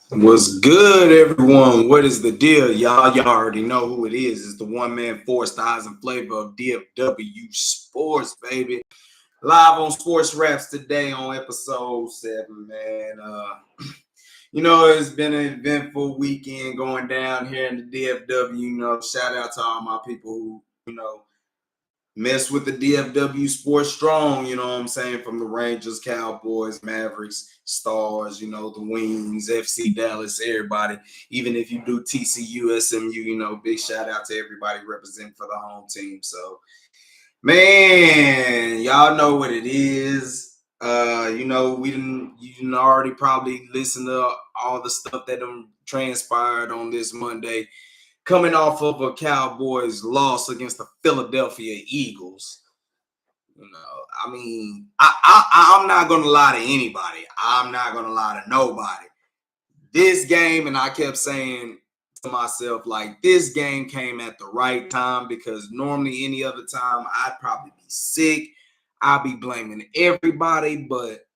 What's good, everyone? What is the deal? Y'all already know who it is. It's the one-man force, the eyes and flavor of DFW Sports, baby. Live on Sports Raps today on episode 7, man. It's been an eventful weekend going down here in the DFW. Shout out to all my people who, mess with the DFW Sports Strong, you know what I'm saying? From the Rangers, Cowboys, Mavericks, Stars, the Wings, FC Dallas, everybody. Even if you do TCU, SMU, big shout out to everybody representing for the home team. So, man, y'all know what it is. You didn't already probably listen to all the stuff that transpired on this Monday coming off of a Cowboys loss against the Philadelphia Eagles. I'm not gonna lie to anybody. I'm not gonna lie to nobody. This game, and I kept saying to myself, like, this game came at the right time because normally any other time I'd probably be sick. I'd be blaming everybody, but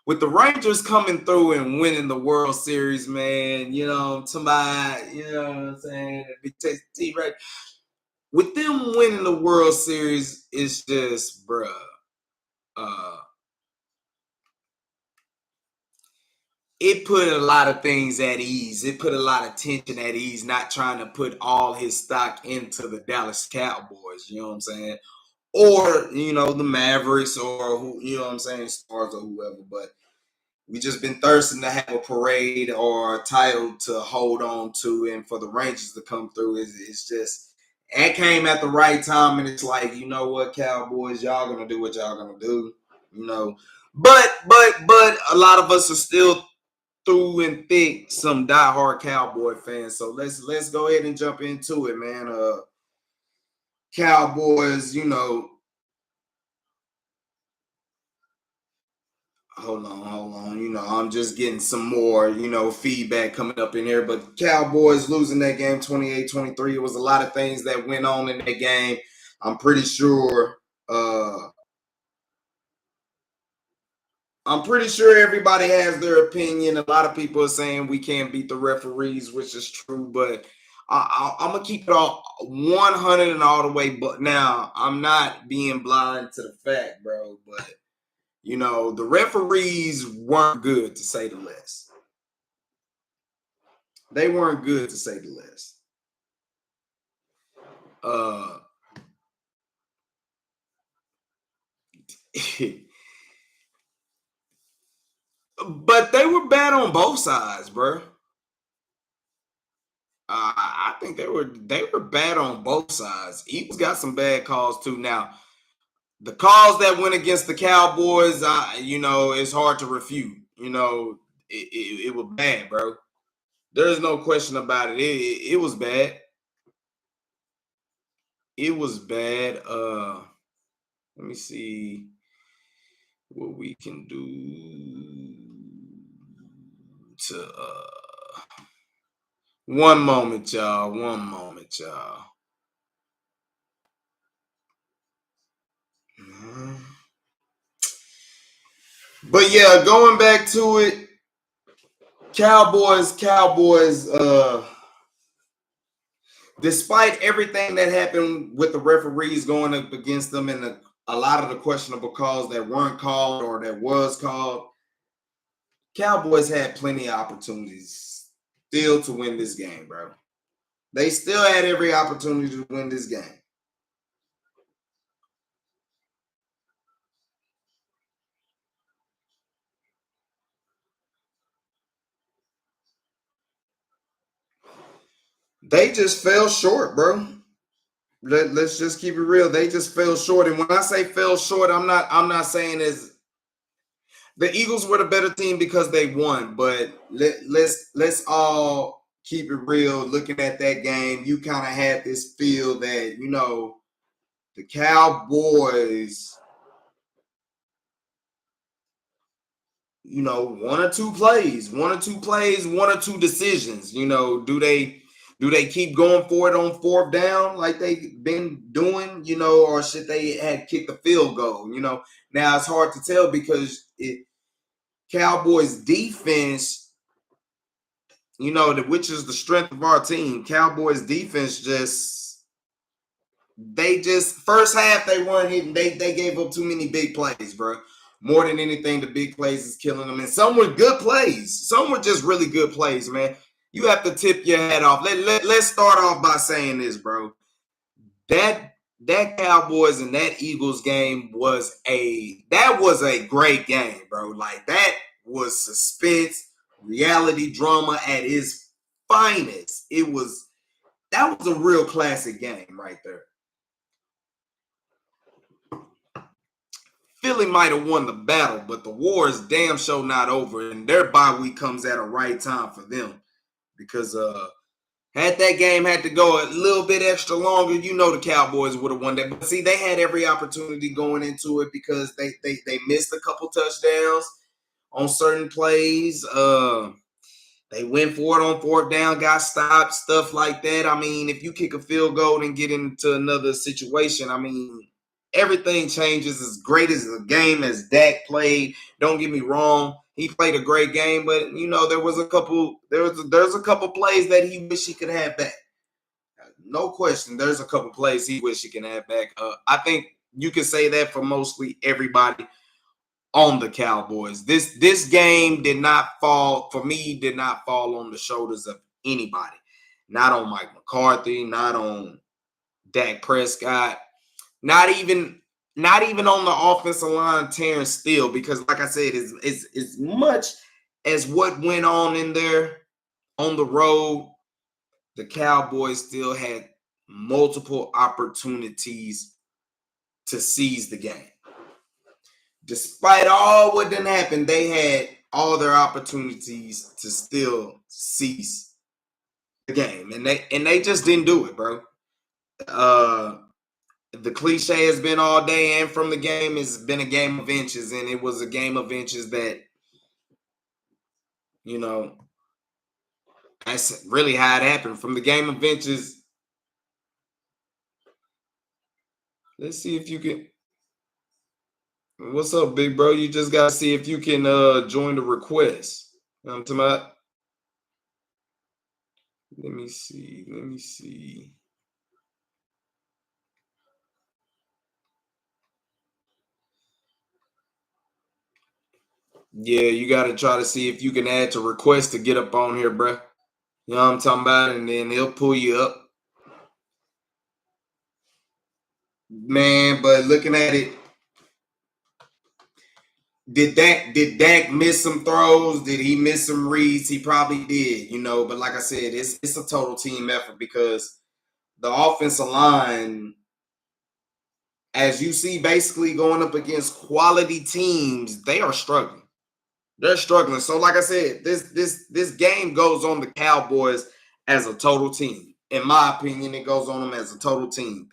with the Rangers coming through and winning the World Series, man, somebody, you know what I'm saying? Big T-Rex. With them winning the World Series, it's just, bruh. It put a lot of things at ease. It put a lot of tension at ease, not trying to put all his stock into the Dallas Cowboys, you know what I'm saying? Or, the Mavericks or who, you know what I'm saying, Stars or whoever. But we just been thirsting to have a parade or a title to hold on to, and for the Rangers to come through, it's just it came at the right time, and it's like, you know what, Cowboys, y'all gonna do what y'all gonna do, But a lot of us are still through and thick some diehard Cowboy fans. So let's go ahead and jump into it, man. Cowboys, hold on. I'm just getting some more, feedback coming up in here. But Cowboys losing that game 28-23. It was a lot of things that went on in that game. I'm pretty sure everybody has their opinion. A lot of people are saying we can't beat the referees, which is true, but I'm gonna keep it all 100 and all the way. But now I'm not being blind to the fact, bro. But the referees weren't good, to say the least. They weren't good, to say the least. But they were bad on both sides, bro. I think they were bad on both sides. Eagles got some bad calls too. Now, the calls that went against the Cowboys, it's hard to refute. It was bad, bro. There's no question about it. It was bad. It was bad. Let me see what we can do to one moment, y'all. One moment, y'all. But yeah, going back to it, Cowboys, despite everything that happened with the referees going up against them and a lot of the questionable calls that weren't called or that was called, Cowboys had plenty of opportunities still to win this game, bro. They still had every opportunity to win this game. They just fell short, bro. Let's just keep it real. They just fell short. And when I say fell short, I'm not saying as the Eagles were the better team because they won, but let's all keep it real. Looking at that game, you kind of had this feel that the Cowboys, one or two plays, one or two decisions. Do they keep going for it on fourth down like they've been doing, or should they had kicked a field goal? Now it's hard to tell because Cowboys defense which is the strength of our team. Cowboys defense first half they weren't hitting. They gave up too many big plays, bro. More than anything, the big plays is killing them. And some were good plays. Some were just really good plays, man. You have to tip your hat off. Let's start off by saying this, bro. That Cowboys and that Eagles game was a great game, bro. Like, that was suspense, reality drama at its finest. That was a real classic game right there. Philly might have won the battle, but the war is damn sure not over, and their bye week comes at a right time for them because had that game had to go a little bit extra longer, the Cowboys would have won that. But see, they had every opportunity going into it because they missed a couple touchdowns on certain plays. They went for it on fourth down, got stopped, stuff like that. I mean, if you kick a field goal and get into another situation, I mean, everything changes. As great as the game as Dak played, don't get me wrong, he played a great game, but there was a couple plays that he wish he could have back. No question, there's a couple plays he wish he could have back. I think you can say that for mostly everybody on the Cowboys. This game did not fall on the shoulders of anybody. Not on Mike McCarthy, not on Dak Prescott, not even on the offensive line, Terrence Steele, because like I said, as much as what went on in there on the road, the Cowboys still had multiple opportunities to seize the game. Despite all what didn't happen, they had all their opportunities to still seize the game, and they just didn't do it, bro. The cliche has been all day and from the game has been a game of inches, and it was a game of inches that, that's really how it happened. From the game of inches, let's see if you can. What's up, big bro? You just got to see if you can join the request. You know what I'm talking about? Let me see. Yeah, you got to try to see if you can add to request to get up on here, bro. You know what I'm talking about? And then he'll pull you up. Man, but looking at it, did Dak miss some throws? Did he miss some reads? He probably did, But like I said, it's a total team effort because the offensive line, as you see, basically going up against quality teams, they are struggling. They're struggling. So, like I said, this game goes on the Cowboys as a total team. In my opinion, it goes on them as a total team.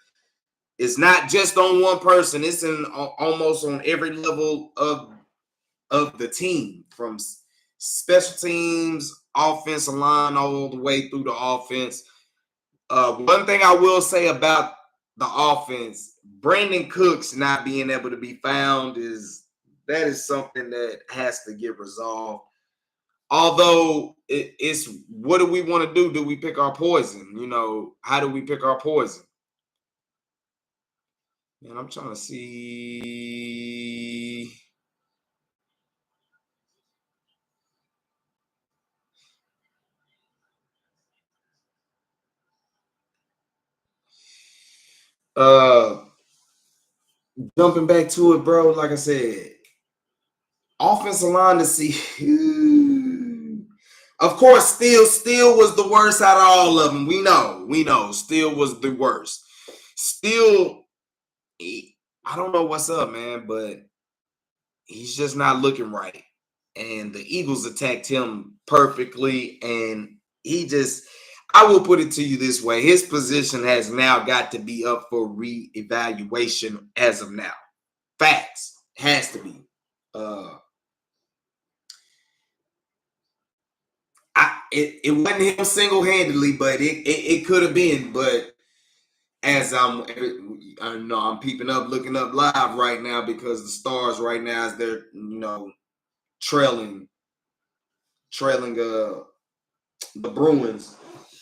It's not just on one person. It's almost on every level of the team, from special teams, offensive line, all the way through the offense. One thing I will say about the offense, Brandon Cooks not being able to be found is something that has to get resolved. Although it's what do we want to do? Do we pick our poison? How do we pick our poison? And I'm trying to see. Jumping back to it, bro. Like I said, offensive line to see. Of course, Steele was the worst out of all of them. We know. Steele was the worst. Steele, I don't know what's up, man, but he's just not looking right. And the Eagles attacked him perfectly, and I will put it to you this way. His position has now got to be up for reevaluation as of now. Facts. Has to be. It wasn't him single-handedly, but it could have been. But as I'm peeping up, looking up live right now because the Stars right now is they're trailing the Bruins.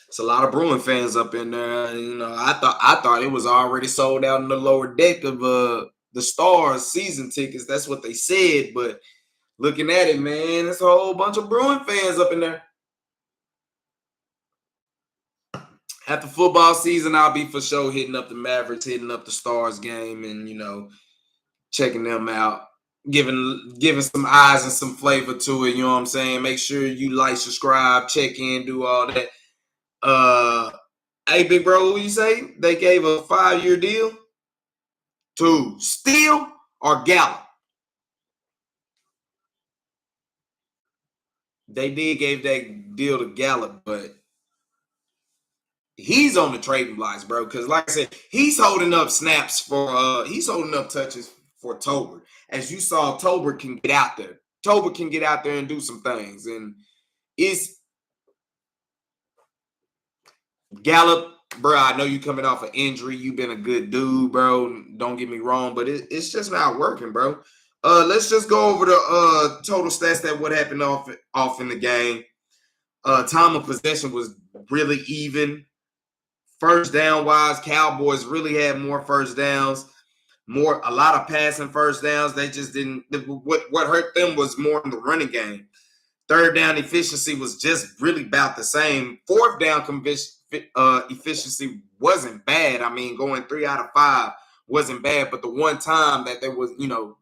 It's a lot of Bruin fans up in there. And, you know, I thought it was already sold out in the lower deck of the Stars season tickets. That's what they said. But looking at it, man, there's a whole bunch of Bruin fans up in there. After football season, I'll be for sure hitting up the Mavericks, hitting up the Stars game, and, you know, checking them out, giving some eyes and some flavor to it. You know what I'm saying? Make sure you like, subscribe, check in, do all that. Hey, big bro, what you say? They gave a 5-year deal to Steele or Gallup? They did give that deal to Gallup, but he's on the trading blocks, bro. Because like I said, he's holding up snaps for he's holding up touches for Tober. As you saw, Tober can get out there. Tober can get out there and do some things. And it's Gallup, bro, I know you coming off an injury. You've been a good dude, bro. Don't get me wrong, but it's just not working, bro. Let's just go over the total stats that what happened off in the game. Time of possession was really even. First down wise, Cowboys really had more first downs, a lot of passing first downs. They just didn't. What hurt them was more in the running game. Third down efficiency was just really about the same. Fourth down efficiency wasn't bad. I mean, going 3 out of 5 wasn't bad. But the one time that there was, you know,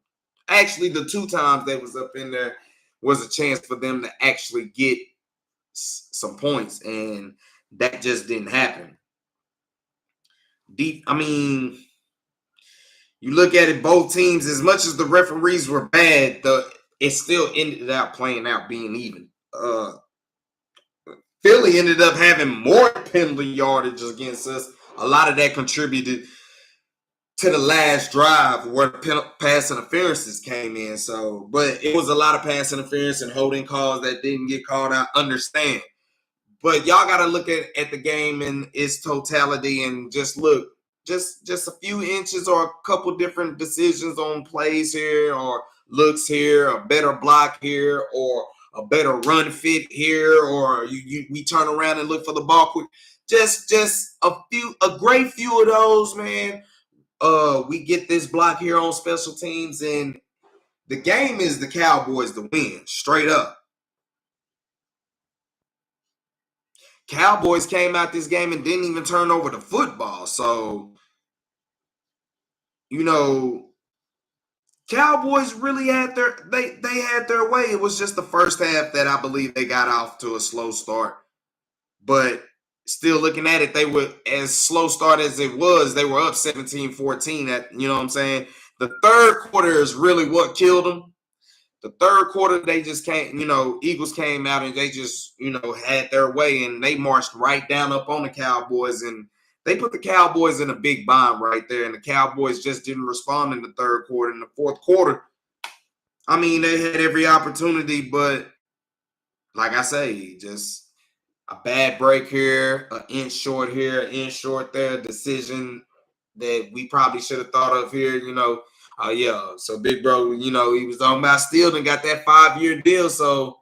actually the 2 times they was up in there was a chance for them to actually get some points, and that just didn't happen. I mean, you look at it, both teams, as much as the referees were bad, it still ended up playing out being even. Philly ended up having more penalty yardage against us. A lot of that contributed to the last drive where pass interferences came in. So, but it was a lot of pass interference and holding calls that didn't get called out. Understand. But y'all got to look at the game in its totality and just look. Just a few inches or a couple different decisions on plays here or looks here, a better block here or a better run fit here, or we turn around and look for the ball quick. Just a great few of those, man. We get this block here on special teams, and the game is the Cowboys to win, straight up. Cowboys came out this game and didn't even turn over the football. So, you know, Cowboys really had they had their way. It was just the first half that I believe they got off to a slow start. But still looking at it, they were as slow start as it was. They were up 17-14 at, you know what I'm saying? The third quarter is really what killed them. The third quarter, they just came, you know, Eagles came out and they just, you know, had their way, and they marched right down up on the Cowboys, and they put the Cowboys in a big bind right there, and the Cowboys just didn't respond in the third quarter. In the fourth quarter, I mean, they had every opportunity, but like I say, just a bad break here, an inch short here, an inch short there, decision that we probably should have thought of here, you know. Yeah. So big bro, you know, he was talking about Steele and got that 5-year deal. So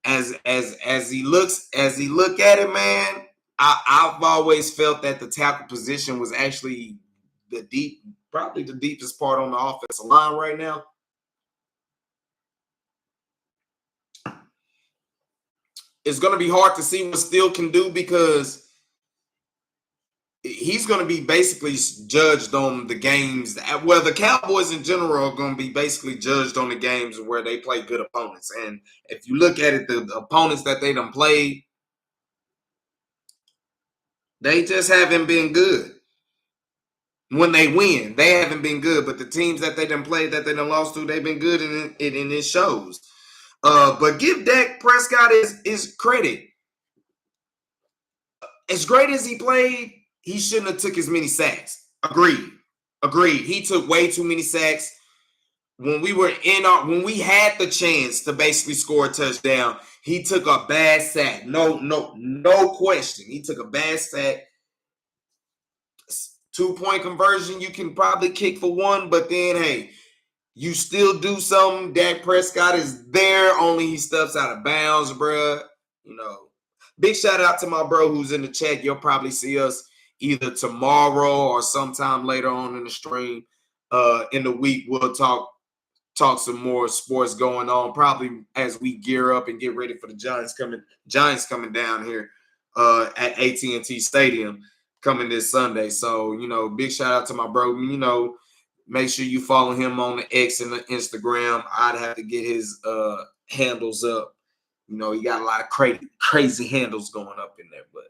as he look at it, man, I've always felt that the tackle position was actually probably the deepest part on the offensive line right now. It's going to be hard to see what Steele can do because he's going to be basically judged on the games. Well, the Cowboys in general are going to be basically judged on the games where they play good opponents. And if you look at it, the opponents that they done played, they just haven't been good. When they win, they haven't been good. But the teams that they done played, that they done lost to, they've been good, and it shows. But give Dak Prescott his credit. As great as he played, he shouldn't have took as many sacks. Agreed. He took way too many sacks. When we had the chance to basically score a touchdown, he took a bad sack. No question. He took a bad sack. 2-point conversion, you can probably kick for 1, but then, hey, you still do something. Dak Prescott is there, only he steps out of bounds, bruh. You know, big shout out to my bro who's in the chat. You'll probably see us either tomorrow or sometime later on in the stream. In the week, we'll talk some more sports going on, probably as we gear up and get ready for the Giants coming down here at AT&T Stadium coming this Sunday. So, big shout out to my bro. Make sure you follow him on the X and the Instagram. I'd have to get his handles up. He got a lot of crazy handles going up in there, but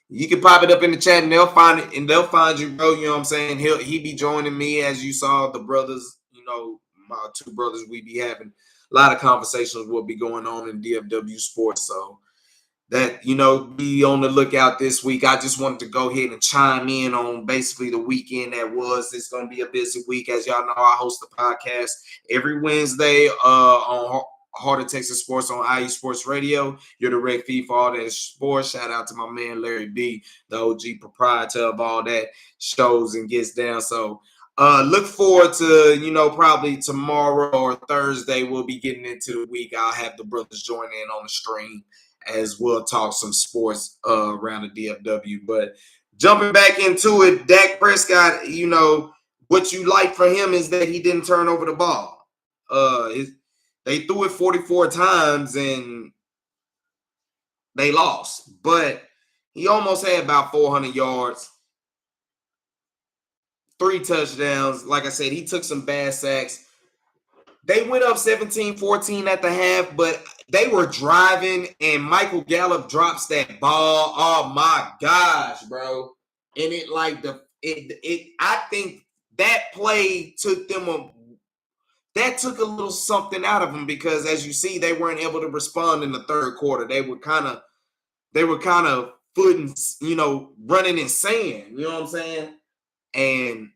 you can pop it up in the chat and they'll find it and they'll find you, bro. You know what I'm saying? He be joining me, as you saw the brothers, my two brothers. We be having a lot of conversations will be going on in DFW sports. So that, be on the lookout this week. I just wanted to go ahead and chime in on basically the weekend that was. It's going to be a busy week. As y'all know, I host the podcast every Wednesday on Heart of Texas Sports on IE Sports Radio. You're the direct feed for all that sports. Shout out to my man Larry B, the OG proprietor of all that shows and gets down. So look forward to, probably tomorrow or Thursday, we'll be getting into the week. I'll have the brothers join in on the stream as we'll talk some sports around the DFW. But jumping back into it, Dak Prescott, what you like for him is that he didn't turn over the ball. They threw it 44 times and they lost. But he almost had about 400 yards, 3 touchdowns. Like I said, he took some bad sacks. They went up 17-14 at the half, but they were driving, and Michael Gallup drops that ball. Oh my gosh, bro! And I think that play took them took a little something out of them, because as you see, they weren't able to respond in the third quarter. They were kind of footing, running in sand. You know what I'm saying? And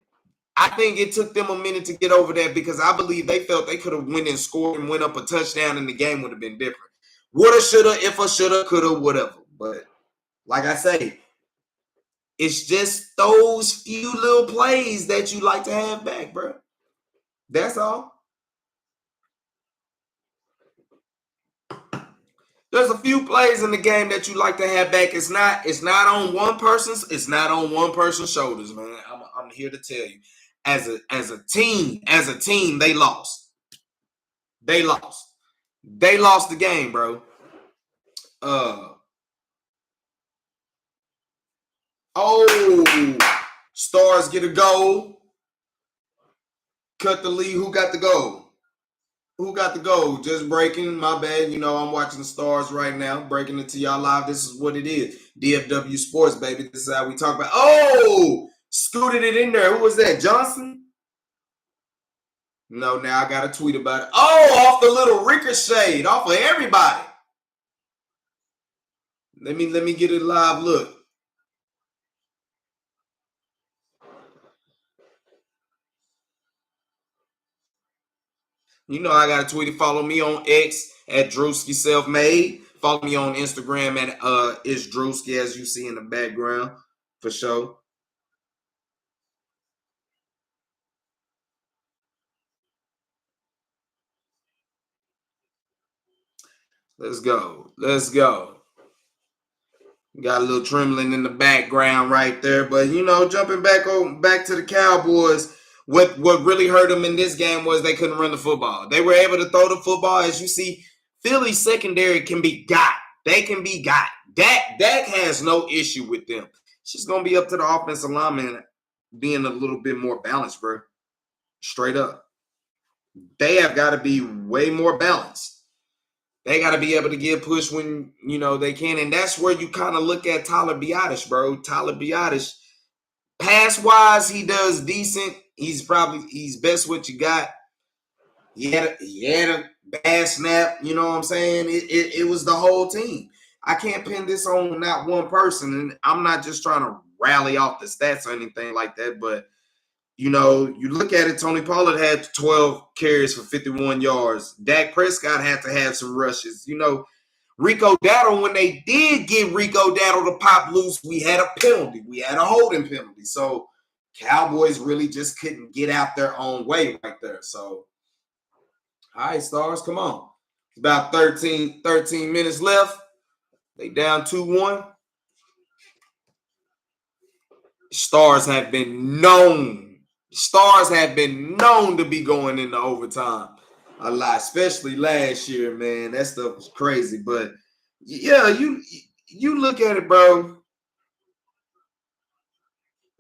I think it took them a minute to get over that, because I believe they felt they could have went and scored and went up a touchdown and the game would have been different. Woulda, shoulda, if'a, shoulda, coulda, whatever. But like I say, it's just those few little plays that you like to have back, bro. That's all. There's a few plays in the game that you like to have back. It's not on one person's shoulders, man. I'm here to tell you. As a team, they lost. They lost the game, bro. Stars get a goal. Cut the lead. Who got the goal? Just breaking. My bad. I'm watching the Stars right now. Breaking it to y'all live. This is what it is. DFW Sports, baby. This is how we talk about. Scooted it in there. Who was that? Johnson? No, now I got a tweet about it. Off the little ricochet. Off of everybody. Let me get a live look. I got a tweet. Follow me on X at Drewski Selfmade. Follow me on Instagram at it's Drewski, as you see in the background, for sure. Let's go. Got a little trembling in the background right there, but jumping back to the Cowboys. What really hurt them in this game was they couldn't run the football. They were able to throw the football. As you see, Philly's secondary can be got. They can be got. Dak has no issue with them. It's just going to be up to the offensive lineman being a little bit more balanced, bro. Straight up. They have got to be way more balanced. They got to be able to get pushed when, they can. And that's where you kind of look at Tyler Biadasz, bro. Tyler Biadasz, pass-wise, he does decent. He's best what you got. He had a bad snap. You know what I'm saying? It was the whole team. I can't pin this on not one person. And I'm not just trying to rally off the stats or anything like that. But, you look at it, Tony Pollard had 12 carries for 51 yards. Dak Prescott had to have some rushes. Rico Dowdle, when they did get Rico Dowdle to pop loose, we had a penalty. We had a holding penalty. So Cowboys really just couldn't get out their own way right there. So, all right, Stars, come on. It's about 13 minutes left. They down 2-1. Stars have been known to be going into overtime a lot, especially last year, man. That stuff was crazy. But yeah, you look at it, bro.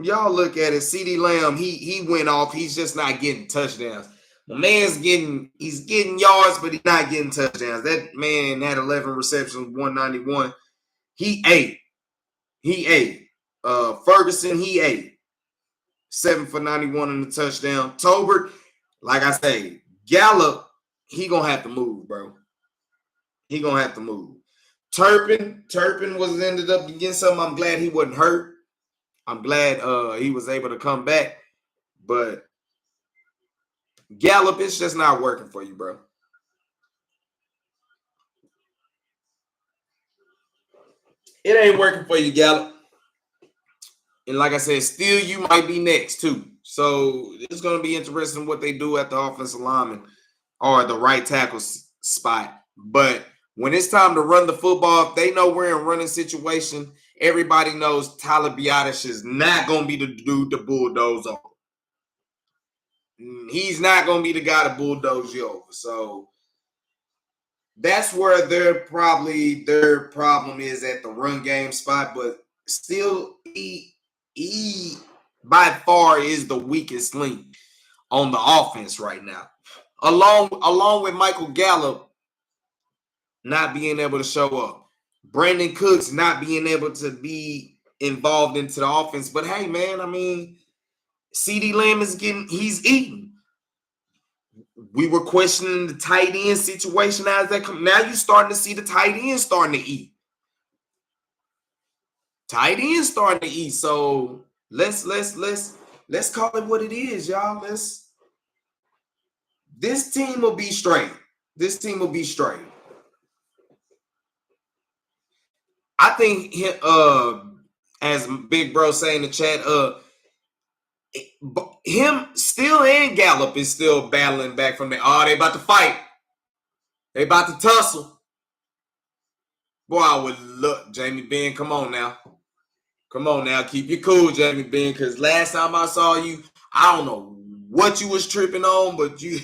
Y'all look at it. CeeDee Lamb, he went off. He's just not getting touchdowns. The man's he's getting yards, but he's not getting touchdowns. That man had 11 receptions, 191. He ate. Ferguson, he ate. 7 for 91 on the touchdown. Tolbert, like I say, Gallup, he gonna have to move, bro. He gonna have to move. Turpin was ended up getting something. I'm glad he wasn't hurt. I'm glad he was able to come back. But Gallup, it's just not working for you, bro. It ain't working for you, Gallup. And like I said, still you might be next too. So it's going to be interesting what they do at the offensive lineman or the right tackle spot. But when it's time to run the football, if they know we're in a running situation, everybody knows Tyler Biadasz is not going to be the dude to bulldoze over. He's not going to be the guy to bulldoze you over. So that's where their problem is at the run game spot. But still, he by far is the weakest link on the offense right now. Along with Michael Gallup not being able to show up. Brandon Cooks not being able to be involved into the offense. But hey, man, I mean, CeeDee Lamb he's eating. We were questioning the tight end situation as that come. Now you're starting to see the tight end starting to eat. Tight end starting to eat. So let's call it what it is, y'all. This team will be straight. This team will be straight. I think as Big Bro say in the chat, him still and Gallup is still battling back from the. Oh, they about to fight. They about to tussle. Boy, I would look, Jamie Benn. Come on now. Come on now. Keep your cool, Jamie Benn, because last time I saw you, I don't know what you was tripping on, but you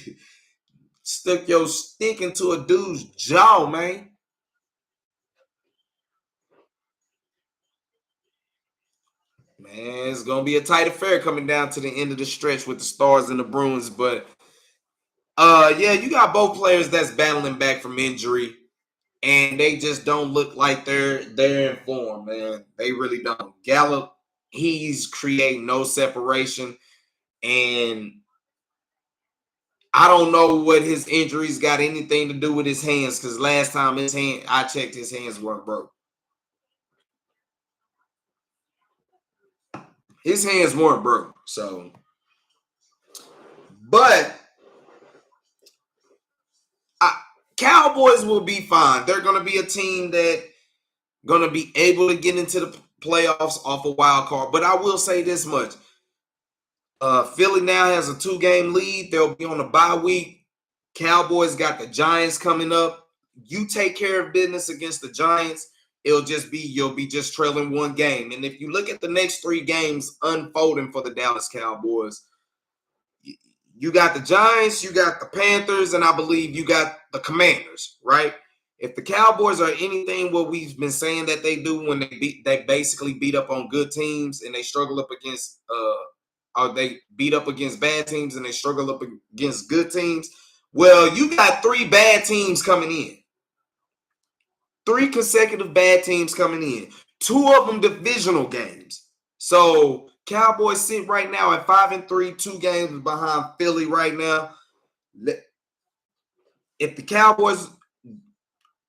stuck your stick into a dude's jaw, man. Man, it's going to be a tight affair coming down to the end of the stretch with the Stars and the Bruins. But, yeah, you got both players that's battling back from injury, and they just don't look like they're in form, man. They really don't. Gallup, he's creating no separation, and I don't know what his injuries got anything to do with his hands, because last time I checked, his hands weren't broke. His hands weren't broke, so. But Cowboys will be fine. They're going to be a team that going to be able to get into the playoffs off a wild card. But I will say this much. Philly now has a 2-game lead. They'll be on a bye week. Cowboys got the Giants coming up. You take care of business against the Giants, you'll be just trailing 1 game. And if you look at the next 3 games unfolding for the Dallas Cowboys, you got the Giants, you got the Panthers, and I believe you got the Commanders, right? If the Cowboys are anything what we've been saying that they do when they basically beat up on good teams and they struggle up against or they beat up against bad teams and they struggle up against good teams. Well, you got 3 bad teams coming in. 3 consecutive bad teams coming in. 2 of them divisional games. So Cowboys sit right now at 5-3, 2 games behind Philly right now. If the Cowboys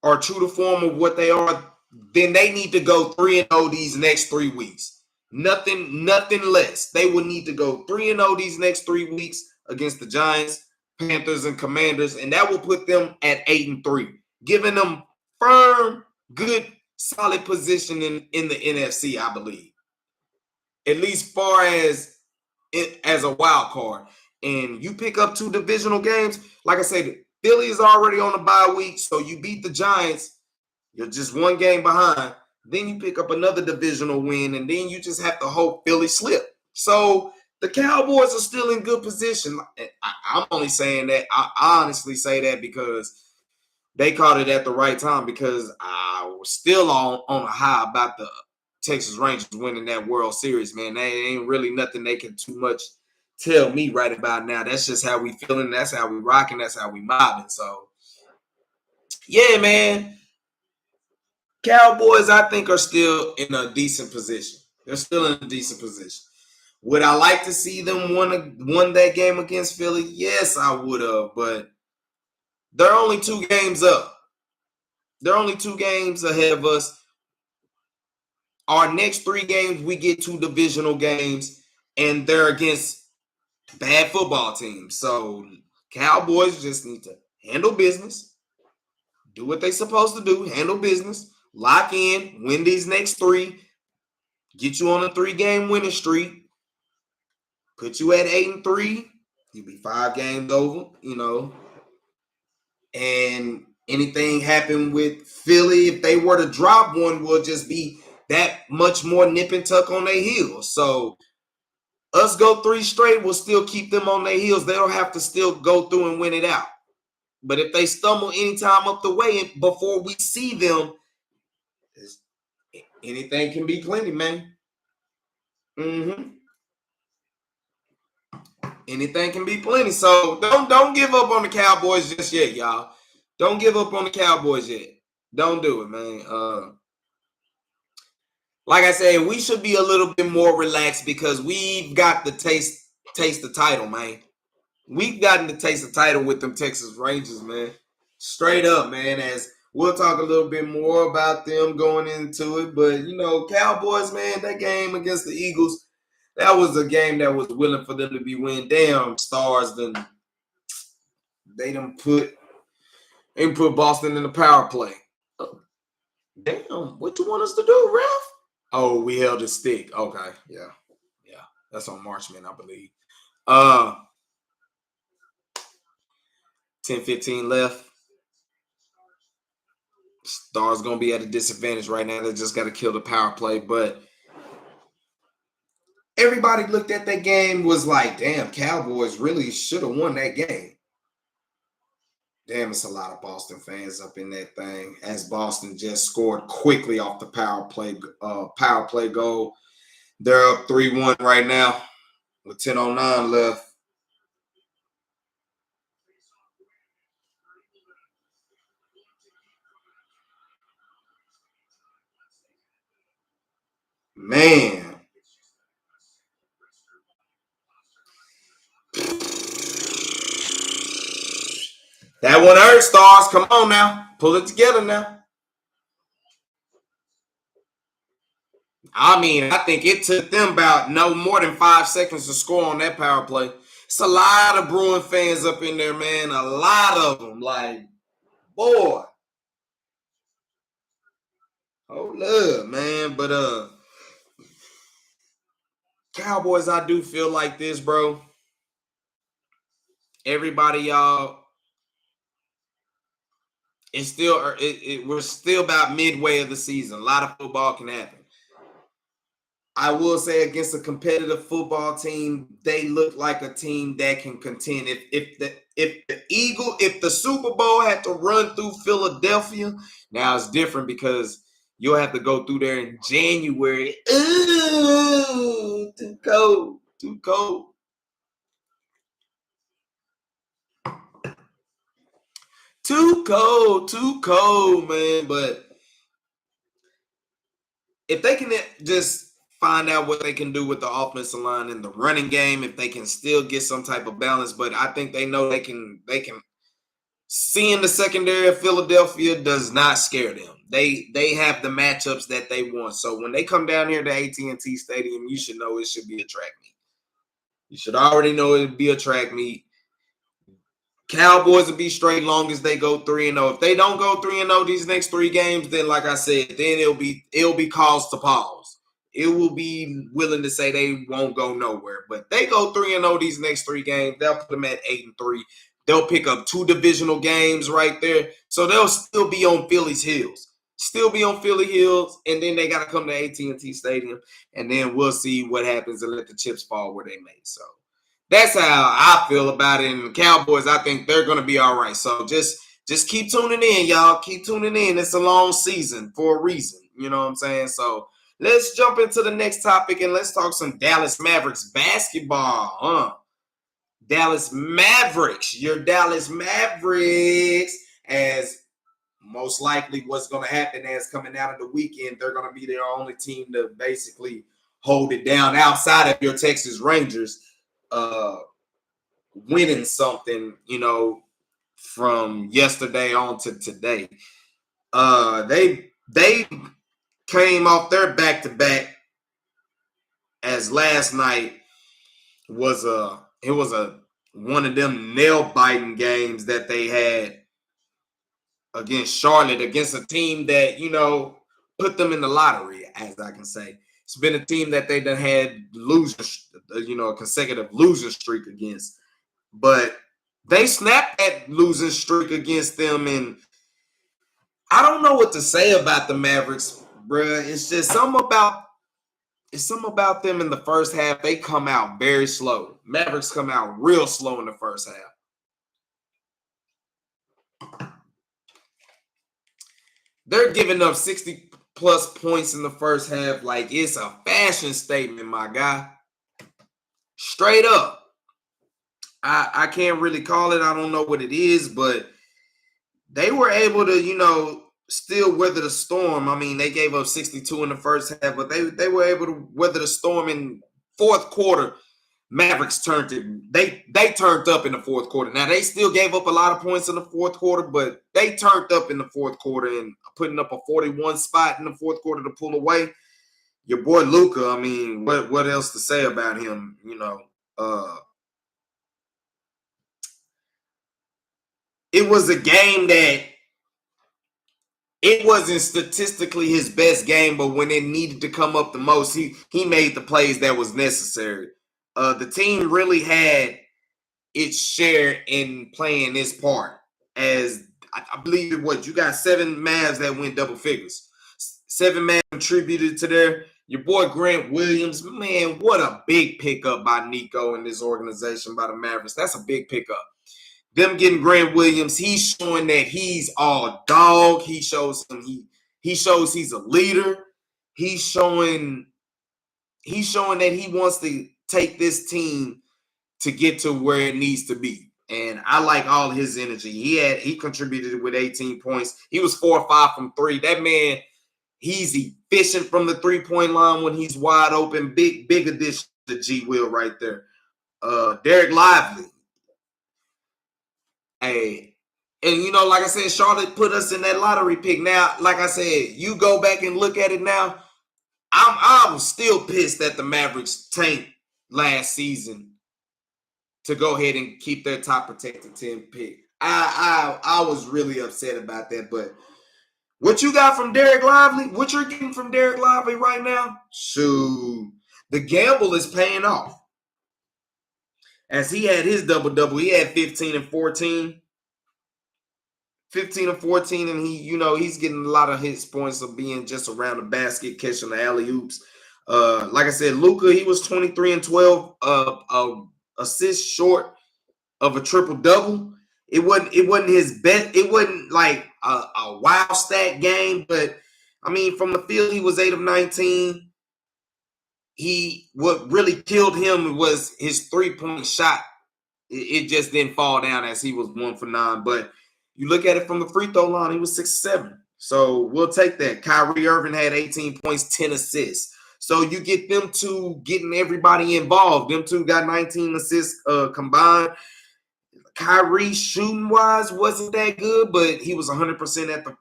are true to form of what they are, then they need to go 3-0 these next 3 weeks. Nothing less. They will need to go 3-0 these next 3 weeks against the Giants, Panthers, and Commanders, and that will put them at 8-3, giving them firm, good, solid position in the NFC, I believe. At least far as a wild card. And you pick up 2 divisional games. Like I said, Philly is already on a bye week, so you beat the Giants. You're just one game behind. Then you pick up another divisional win, and then you just have to hope Philly slip. So the Cowboys are still in good position. I'm only saying that. I honestly say that because they caught it at the right time, because I was still on a high about the Texas Rangers winning that World Series, man. They ain't really nothing they can too much tell me right about now. That's just how we feeling. That's how we rocking. That's how we mobbing. So, yeah, man. Cowboys, I think, are still in a decent position. They're still in a decent position. Would I like to see them won that game against Philly? Yes, I would have, but they're only 2 games up. They're only 2 games ahead of us. Our next 3 games, we get 2 divisional games, and they're against bad football teams. So Cowboys just need to handle business, do what they're supposed to do, handle business, lock in, win these next 3, get you on a 3-game winning streak, put you at 8-3. You'll be 5 games over, and anything happen with Philly, if they were to drop one, will just be that much more nip and tuck on their heels. So us go 3 straight will still keep them on their heels. They don't have to still go through and win it out. But if they stumble anytime up the way before we see them, anything can be plenty, man. Anything can be plenty. So don't give up on the Cowboys just yet, y'all. Don't give up on the Cowboys yet. Don't do it, man. Like I said, we should be a little bit more relaxed because we've got the taste the title, man. We've gotten to taste the title with them Texas Rangers, man. Straight up, man. As we'll talk a little bit more about them going into it. But, Cowboys, man, that game against the Eagles, that was a game that was willing for them to be win. Damn, Stars, they done put Boston in the power play. Oh, damn, what you want us to do, Ralph? Oh, we held his stick. Okay, yeah. That's on Marchman, I believe. 10-15 left. Stars going to be at a disadvantage right now. They just got to kill the power play. But everybody looked at that game, was like, damn, Cowboys really should have won that game. Damn, it's a lot of Boston fans up in that thing, as Boston just scored quickly off the power play goal. They're up 3-1 right now with 10:09 left. Man. That one hurt, Stars. Come on now. Pull it together now. I mean, I think it took them about no more than 5 seconds to score on that power play. It's a lot of Bruin fans up in there, man. A lot of them. Like, boy. Hold up, man. But Cowboys, I do feel like this, bro. Everybody, y'all, it's still we're still about midway of the season. A lot of football can happen. I will say, against a competitive football team, they look like a team that can contend. If the Super Bowl had to run through Philadelphia, now it's different because you'll have to go through there in January. Ooh, too cold. Too cold, man. But if they can just find out what they can do with the offensive line and the running game, if they can still get some type of balance, but I think they know they can seeing the secondary of Philadelphia does not scare them. They have the matchups that they want. So when they come down here to AT&T Stadium, you should know it should be a track meet. You should already know it would be a track meet. Cowboys will be straight long as they go 3-0. If they don't go 3-0 these next 3 games, then like I said, then it'll be cause to pause. It will be willing to say they won't go nowhere. But they go 3-0 these next 3 games, they'll put them at 8-3. They'll pick up 2 divisional games right there. So they'll still be on Philly's heels. still be on Philly Hills, and then they got to come to AT&T Stadium, and then we'll see what happens and let the chips fall where they may. So that's how I feel about it. And the Cowboys, I think they're going to be all right. So just keep tuning in, y'all. Keep tuning in. It's a long season for a reason. You know what I'm saying? So let's jump into the next topic, and let's talk some Dallas Mavericks basketball, Dallas Mavericks. Your Dallas Mavericks, as most likely what's going to happen as coming out of the weekend, they're going to be their only team to basically hold it down outside of your Texas Rangers winning something, from yesterday on to today. They came off their back-to-back, as last night was one of them nail-biting games that they had against Charlotte, against a team that, put them in the lottery, as I can say. It's been a team that they done had a consecutive losing streak against. But they snapped that losing streak against them, and I don't know what to say about the Mavericks, bruh. It's just something about them in the first half. They come out very slow. Mavericks come out real slow in the first half. They're giving up 60-plus points in the first half like it's a fashion statement, my guy. Straight up. I can't really call it. I don't know what it is, but they were able to, still weather the storm. I mean, they gave up 62 in the first half, but they were able to weather the storm in fourth quarter. Mavericks turned it. They turned up in the fourth quarter. Now, they still gave up a lot of points in the fourth quarter, but they turned up in the fourth quarter and putting up a 41 spot in the fourth quarter to pull away. Your boy Luka, I mean, what else to say about him? It was a game that it wasn't statistically his best game, but when it needed to come up the most, he made the plays that was necessary. The team really had its share in playing this part. As I believe you got 7 Mavs that went double figures. 7 Mavs contributed to there. Your boy Grant Williams, man, what a big pickup by Nico and this organization by the Mavericks. That's a big pickup. Them getting Grant Williams, he's showing that he's all dog. He shows he's a leader. He's showing that he wants to take this team to get to where it needs to be. And I like all his energy. He contributed with 18 points. He was 4 or 5 from 3. That man, he's efficient from the 3-point line when he's wide open. Big addition to G Will right there. Derek Lively. Hey, and like I said, Charlotte put us in that lottery pick. Now, like I said, you go back and look at it now. I was still pissed that the Mavericks tanked last season to go ahead and keep their top protected 10 pick. I was really upset about that. But what you got from Derek Lively, what you're getting from Derek Lively right now, shoot, the gamble is paying off. As he had his double-double, he had 15 and 14. 15 and 14, and he's getting a lot of his points of being just around the basket, catching the alley-oops. Like I said, Luka, he was 23 and 12 assists short of a triple-double. It wasn't his best. It wasn't like a wow stat game, but I mean, from the field, he was 8 of 19. What really killed him was his 3-point shot. It just didn't fall down as he was 1 for 9. But you look at it from the free throw line, he was 6-7. So we'll take that. Kyrie Irving had 18 points, 10 assists. So you get them two getting everybody involved. Them two got 19 assists combined. Kyrie shooting-wise wasn't that good, but he was 100% at the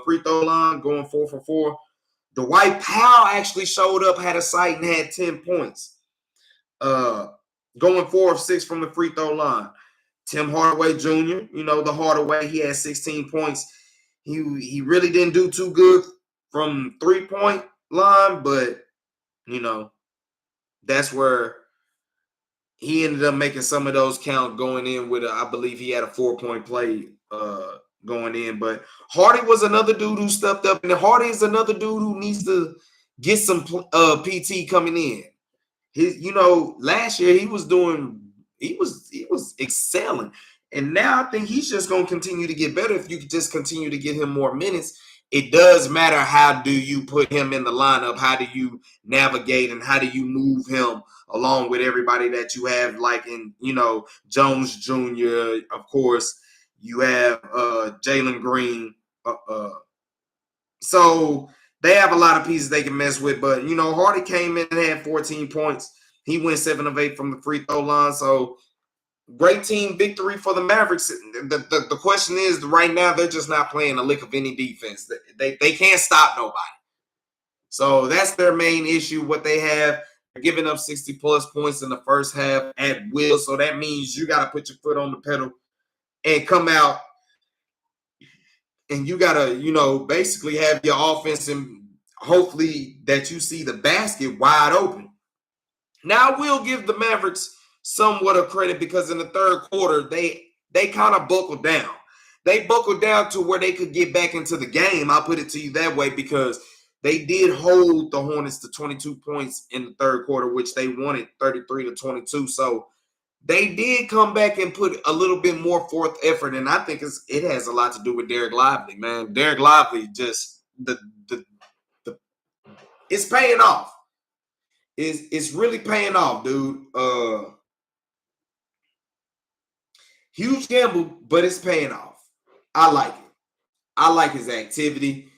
free throw line, going 4 for 4. Dwight Powell actually showed up, had a sight, and had 10 points. Going 4 of 6 from the free throw line. Tim Hardaway Jr., the Hardaway, he had 16 points. He really didn't do too good from 3-point line, but, that's where he ended up making some of those count, going in with I believe he had a 4-point play going in. But Hardy was another dude who stepped up, and Hardy is another dude who needs to get some PT coming in. Last year he was excelling. And now I think he's just going to continue to get better if you could just continue to get him more minutes. It does matter how do you put him in the lineup, how do you navigate, and how do you move him along with everybody that you have, like in, Jones Jr., of course, you have Jalen Green. So they have a lot of pieces they can mess with. But, Hardy came in and had 14 points. He went 7 of 8 from the free throw line. So great team victory for the Mavericks. The question is, right now, they're just not playing a lick of any defense. They can't stop nobody. So that's their main issue. What they have, they're giving up 60-plus points in the first half at will. So that means you got to put your foot on the pedal and come out. And you got to, basically have your offense, and hopefully that you see the basket wide open. Now, I will give the Mavericks somewhat of credit because in the third quarter, they kind of buckled down. They buckled down to where they could get back into the game. I'll put it to you that way, because they did hold the Hornets to 22 points in the third quarter, which they wanted 33-22. So they did come back and put a little bit more forth effort, and I think it has a lot to do with Derek Lively, man. Derek Lively just it's paying off. It's really paying off, dude. Huge gamble, but it's paying off. I like it. I like his activity.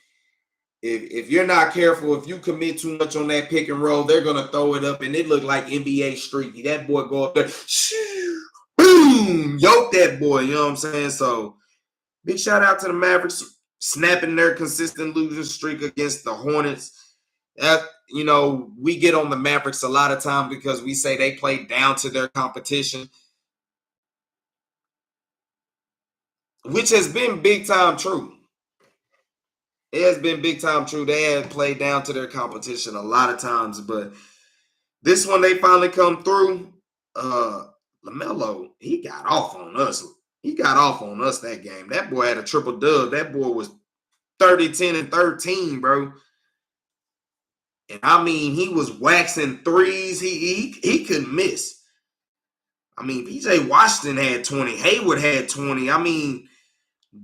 If you're not careful, if you commit too much on that pick and roll, they're gonna throw it up, and it looked like NBA streaky. That boy go up there, boom, yoke that boy. You know what I'm saying? So big shout out to the Mavericks snapping their consistent losing streak against the Hornets. We get on the Mavericks a lot of time because we say they play down to their competition, which has been big time true. It has been big time true. They have played down to their competition a lot of times, but this one they finally come through. LaMelo, he got off on us. He got off on us that game. That boy had a triple dub. That boy was 30, 10, and 13, bro. And I mean, he was waxing threes. He couldn't miss. I mean, PJ Washington had 20. Hayward had 20. I mean,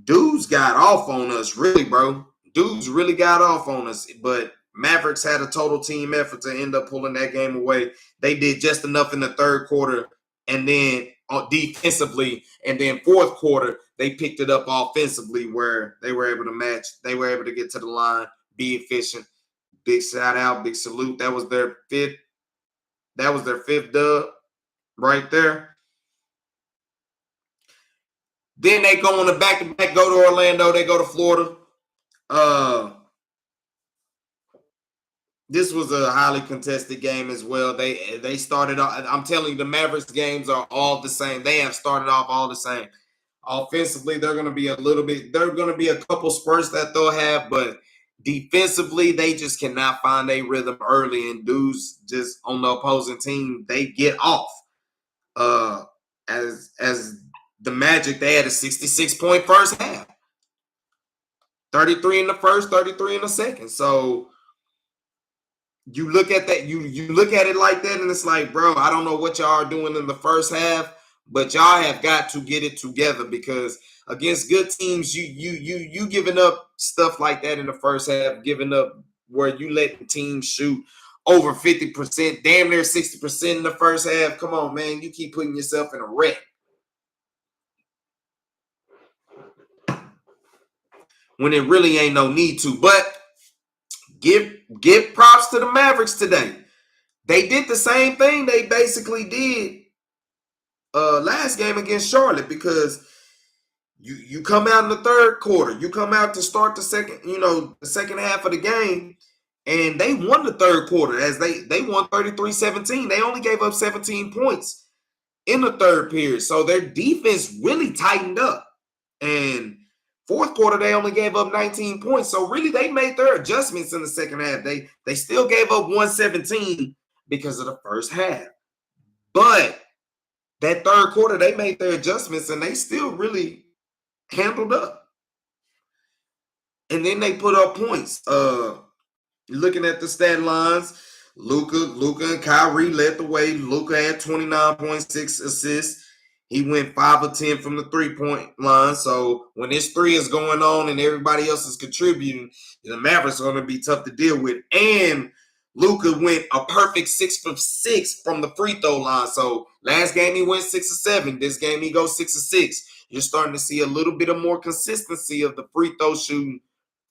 dudes got off on us, really, bro. Dudes really got off on us. But Mavericks had a total team effort to end up pulling that game away. They did just enough in the third quarter, and then defensively, and then fourth quarter, they picked it up offensively where they were able to match. They were able to get to the line, be efficient. Big shout out, big salute. That was their fifth dub right there. Then they go on the back-to-back, go to Orlando, they go to Florida. This was a highly contested game as well. They started off, I'm telling you, the Mavericks games are all the same. They have started off all the same. Offensively, they're going to be a couple spurts that they'll have, but defensively, they just cannot find a rhythm early, and dudes just on the opposing team, they get off. As the Magic, they had a 66-point first half. 33 in the first, 33 in the second. So you look at that, you look at it like that, and it's like, bro, I don't know what y'all are doing in the first half, but y'all have got to get it together, because against good teams, you giving up stuff like that in the first half, giving up where you let the team shoot over 50%, damn near 60% in the first half. Come on, man, you keep putting yourself in a wreck. When it really ain't no need to. But give props to the Mavericks today. They did the same thing they basically did last game against Charlotte, because you come out in the third quarter, you come out to start the second half of the game, and they won the third quarter as they won 33-17. They only gave up 17 points in the third period. So their defense really tightened up. And fourth quarter, they only gave up 19 points. So really, they made their adjustments in the second half. They still gave up 117 because of the first half. But that third quarter, they made their adjustments, and they still really handled up. and then they put up points. Looking at the stat lines, Luka and Kyrie led the way. Luka had 29.6 assists. He went 5 of 10 from the 3-point line. So when this three is going on and everybody else is contributing, the Mavericks are going to be tough to deal with. And Luka went a perfect 6 of 6 from the free throw line. So last game he went 6 of 7. This game he goes 6 of 6. You're starting to see a little bit of more consistency of the free throw shooting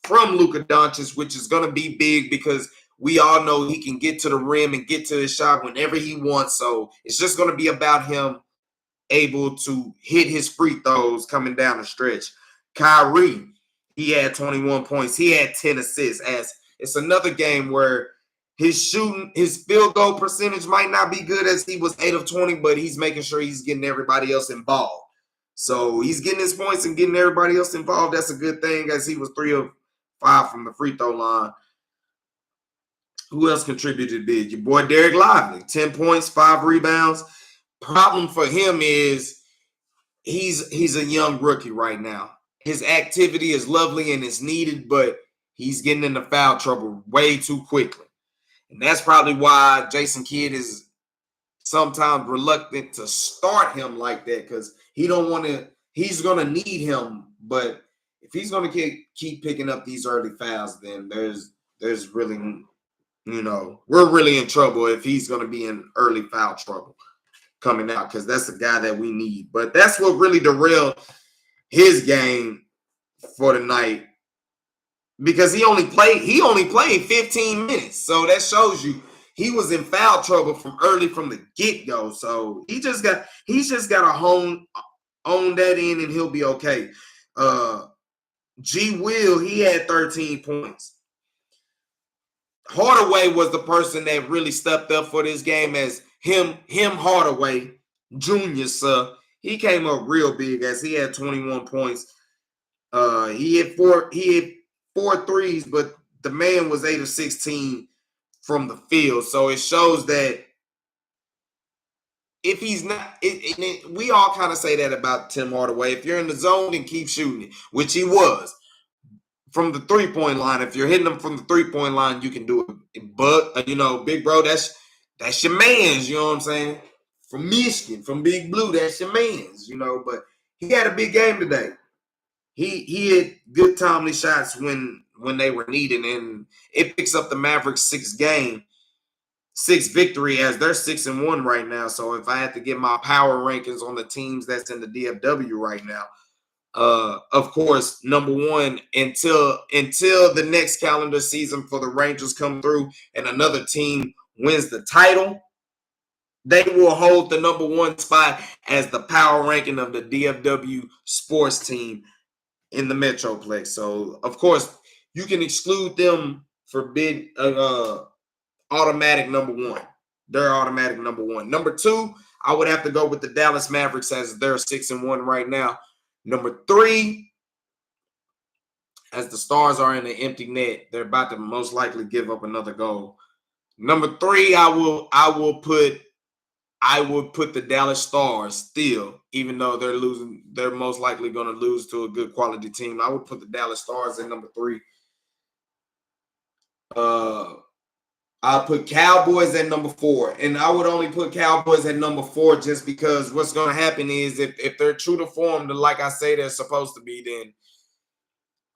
from Luka Doncic, which is going to be big because we all know he can get to the rim and get to his shot whenever he wants. So it's just going to be about him able to hit his free throws coming down the stretch. Kyrie, he had 21 points. He had 10 assists. As it's another game where his field goal percentage might not be good as he was 8 of 20, but he's making sure he's getting everybody else involved. So he's getting his points and getting everybody else involved. That's a good thing as he was 3 of 5 from the free throw line. Who else contributed big? Your boy Derek Lively, 10 points, 5 rebounds. Problem for him is he's a young rookie right now. His activity is lovely and it's needed, but he's getting into foul trouble way too quickly. And that's probably why Jason Kidd is sometimes reluctant to start him like that, because he's going to need him. But if he's going to keep picking up these early fouls, then there's really, we're really in trouble if he's going to be in early foul trouble coming out, because that's the guy that we need. But that's what really derailed his game for the night, because he only played 15 minutes. So that shows you he was in foul trouble from the get-go. So he's just got to own that in, and he'll be okay. G. Will, he had 13 points. Hardaway was the person that really stepped up for this game, as him Hardaway Jr., sir. He came up real big as he had 21 points. He had four threes, but the man was 8 of 16 from the field. So it shows that if he's not, we all kind of say that about Tim Hardaway. If you're in the zone, then keep shooting it, which he was. From the 3-point line, if you're hitting them from the 3-point line, you can do it. But, big bro, that's your mans, you know what I'm saying? From Michigan, from Big Blue, that's your mans, But he had a big game today. He had good timely shots when they were needed, and it picks up the Mavericks' 6th victory, as they're 6-1 right now. So if I had to get my power rankings on the teams that's in the DFW right now, of course, number one, until the next calendar season for the Rangers come through and another team wins the title, they will hold the number 1 spot as the power ranking of the DFW sports team in the Metroplex. So, of course, you can exclude them for bid automatic number 1. They're automatic number 1. Number 2, I would have to go with the Dallas Mavericks, as they're 6-1 right now. Number 3, as the Stars are in an empty net, they're about to most likely give up another goal. Number 3, I will put the Dallas Stars still, even though they're losing. They're most likely going to lose to a good quality team. I would put the Dallas Stars at number 3. I'll put Cowboys at number 4, and I would only put Cowboys at number 4 just because what's going to happen is if they're true to form, like I say they're supposed to be, then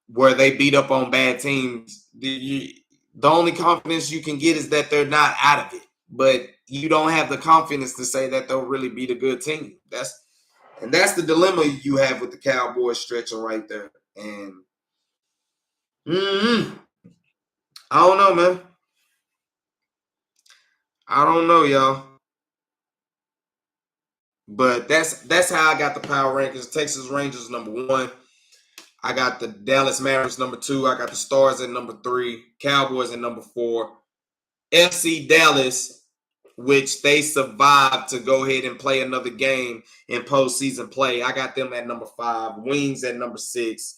where they beat up on bad teams, the only confidence you can get is that they're not out of it. But you don't have the confidence to say that they'll really beat a good team. That's the dilemma you have with the Cowboys stretching right there. And I don't know, man. I don't know, y'all. But that's how I got the power rankings. Texas Rangers number 1. I got the Dallas Mavericks number 2. I got the Stars at number 3. Cowboys at number 4. FC Dallas, which they survived to go ahead and play another game in postseason play. I got them at number 5. Wings at number 6.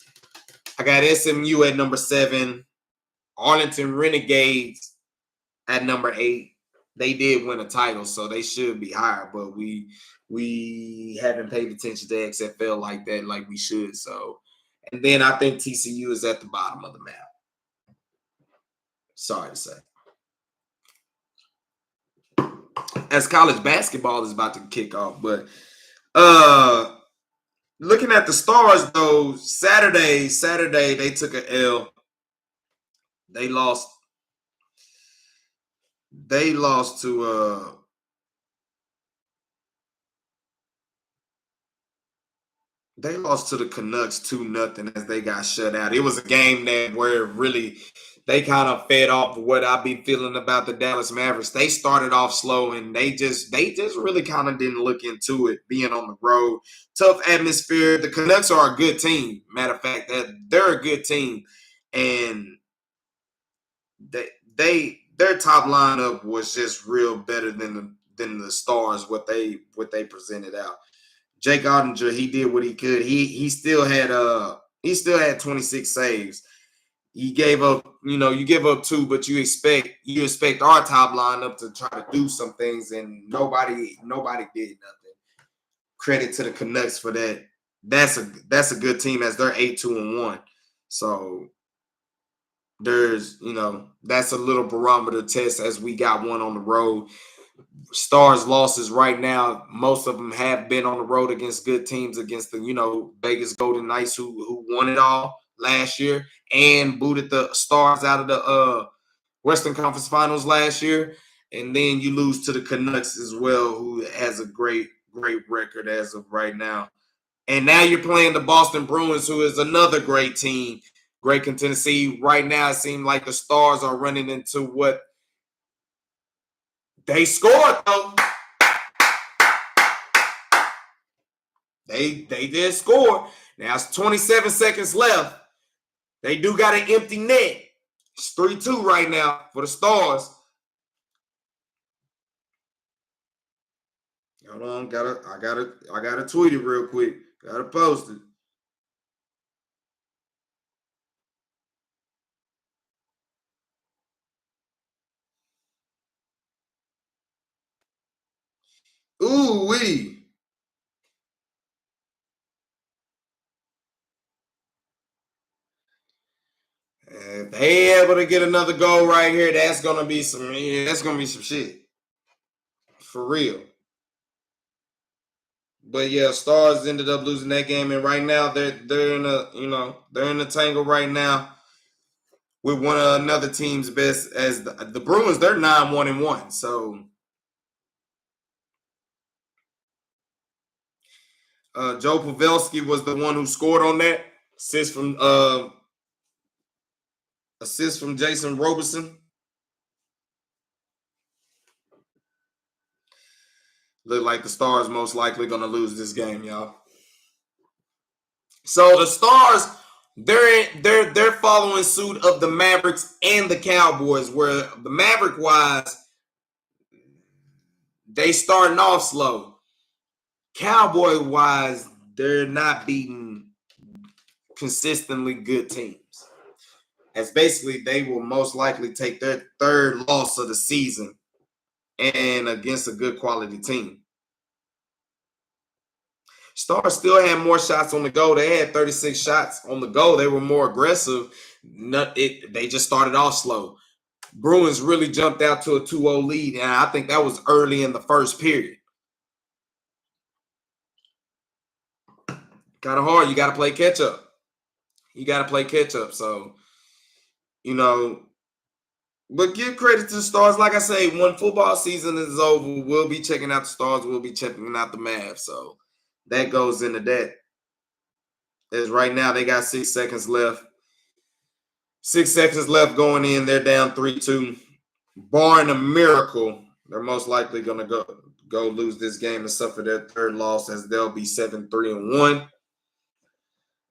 I got SMU at number 7. Arlington Renegades at number 8. They did win a title, so they should be higher, but we haven't paid attention to XFL like that, like we should. So And then I think TCU is at the bottom of the map. Sorry to say. As college basketball is about to kick off. But looking at the Stars, though, Saturday, they took an L. They lost to the Canucks 2-0 as they got shut out. It was a game that where really they kind of fed off what I be feeling about the Dallas Mavericks. They started off slow and they just really kind of didn't look into it being on the road. Tough atmosphere. The Canucks are a good team. Matter of fact, they're a good team, and their top lineup was just real better than the Stars what they presented out. Jake Ottinger, he did what he could. He still had 26 saves. He gave up, you give up 2, but you expect our top lineup to try to do some things, and nobody did nothing. Credit to the Canucks for that. That's a good team as they're 8-2-1. So there's, that's a little barometer test as we got one on the road. Stars losses right now, most of them have been on the road against good teams, against the Vegas Golden Knights who won it all last year and booted the Stars out of the Western Conference Finals last year. And then you lose to the Canucks as well, who has a great record as of right now. And now you're playing the Boston Bruins, who is another great team, great contender. See, right now it seems like the Stars are running into what they scored, though. They did score. Now it's 27 seconds left. They do got an empty net. It's 3-2 right now for the Stars. Hold on, I gotta tweet it real quick. Gotta post it. Ooh wee. If they able to get another goal right here, that's gonna be some shit. For real. But yeah, Stars ended up losing that game, and right now they're in a tangle right now with one of another team's best as the Bruins. They're 9-1-1. So Joe Pavelski was the one who scored on that assist from Jason Robertson. Look like the Stars most likely going to lose this game, y'all. So the Stars, they're following suit of the Mavericks and the Cowboys, where the Maverick wise, they starting off slow. Cowboy wise, they're not beating consistently good teams. As basically they will most likely take their third loss of the season and against a good quality team. Stars still had more shots on the goal. They had 36 shots on the goal. They were more aggressive. They just started off slow. Bruins really jumped out to a 2-0 lead, and I think that was early in the first period. Kind of hard. You got to play catch up. So, but give credit to the Stars. Like I say, when football season is over, we'll be checking out the Stars. We'll be checking out the Mavs. So that goes into that. As right now, they got 6 seconds left. 6 seconds left going in. They're down 3-2. Barring a miracle, they're most likely going to go lose this game and suffer their third loss, as they'll be 7-3-1.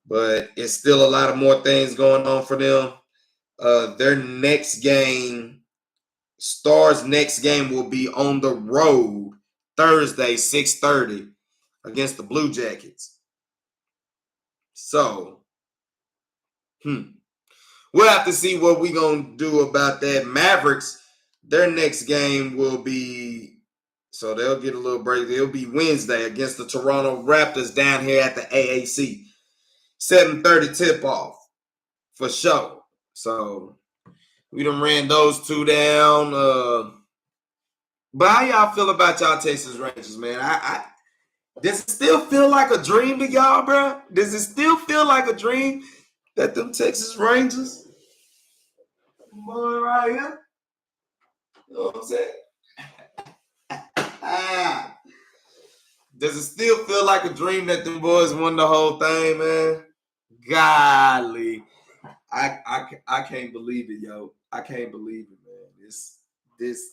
But it's still a lot of more things going on for them. Their next game, Stars' next game will be on the road Thursday, 6:30 against the Blue Jackets. So, we'll have to see what we're going to do about that. Mavericks, their next game will be, so they'll get a little break. It'll be Wednesday against the Toronto Raptors down here at the AAC. 7:30 tip-off for sure. So we done ran those two down. But how y'all feel about y'all Texas Rangers, man? Does it still feel like a dream to y'all, bro? Does it still feel like a dream that them Texas Rangers, boy, right here? You know what I'm saying? Does it still feel like a dream that them boys won the whole thing, man? Golly. I can't believe it, yo. I can't believe it, man. This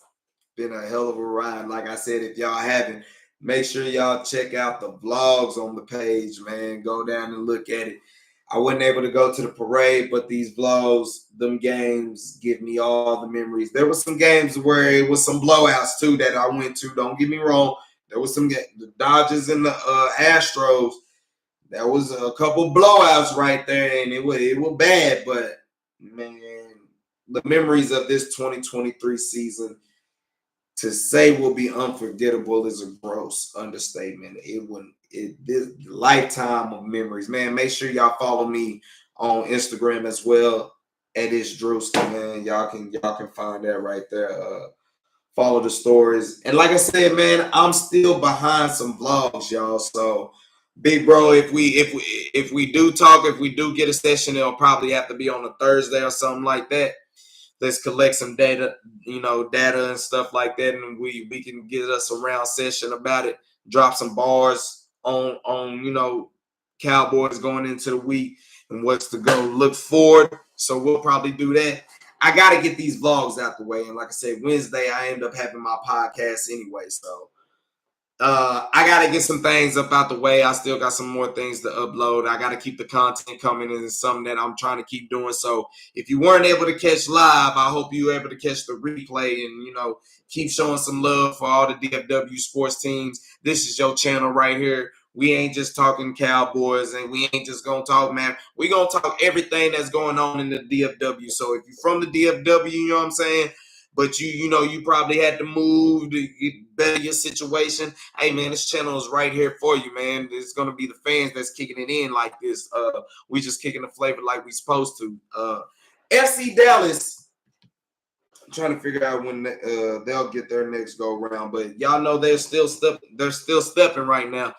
been a hell of a ride. Like I said, if y'all haven't, make sure y'all check out the vlogs on the page, man. Go down and look at it. I wasn't able to go to the parade, but these vlogs, them games give me all the memories. There were some games where it was some blowouts too that I went to. Don't get me wrong. There was some the Dodgers and the Astros. There was a couple blowouts right there, and it was bad. But man, the memories of this 2023 season, to say will be unforgettable is a gross understatement. This lifetime of memories, man. Make sure y'all follow me on Instagram as well at Drewski, man. Y'all can find that right there. Follow the stories, and like I said, man, I'm still behind some vlogs, y'all. So, big bro, if we do talk, if we do get a session, it'll probably have to be on a Thursday or something like that. Let's collect some data, data and stuff like that, and we can get us a round session about it. Drop some bars on Cowboys going into the week and what's to go. Look forward. So we'll probably do that. I got to get these vlogs out the way, and like I said, Wednesday I end up having my podcast anyway, so. I got to get some things up out the way. I still got some more things to upload. I got to keep the content coming, and it's something that I'm trying to keep doing. So if you weren't able to catch live, I hope you were able to catch the replay and, keep showing some love for all the DFW sports teams. This is your channel right here. We ain't just talking Cowboys, and we ain't just going to talk, man. We going to talk everything that's going on in the DFW. So if you're from the DFW, you know what I'm saying? But you probably had to move to better your situation. Hey, man, this channel is right here for you, man. It's going to be the fans that's kicking it in like this. We just kicking the flavor like we supposed to. FC Dallas, I'm trying to figure out when they'll get their next go round. But y'all know they're still stepping right now.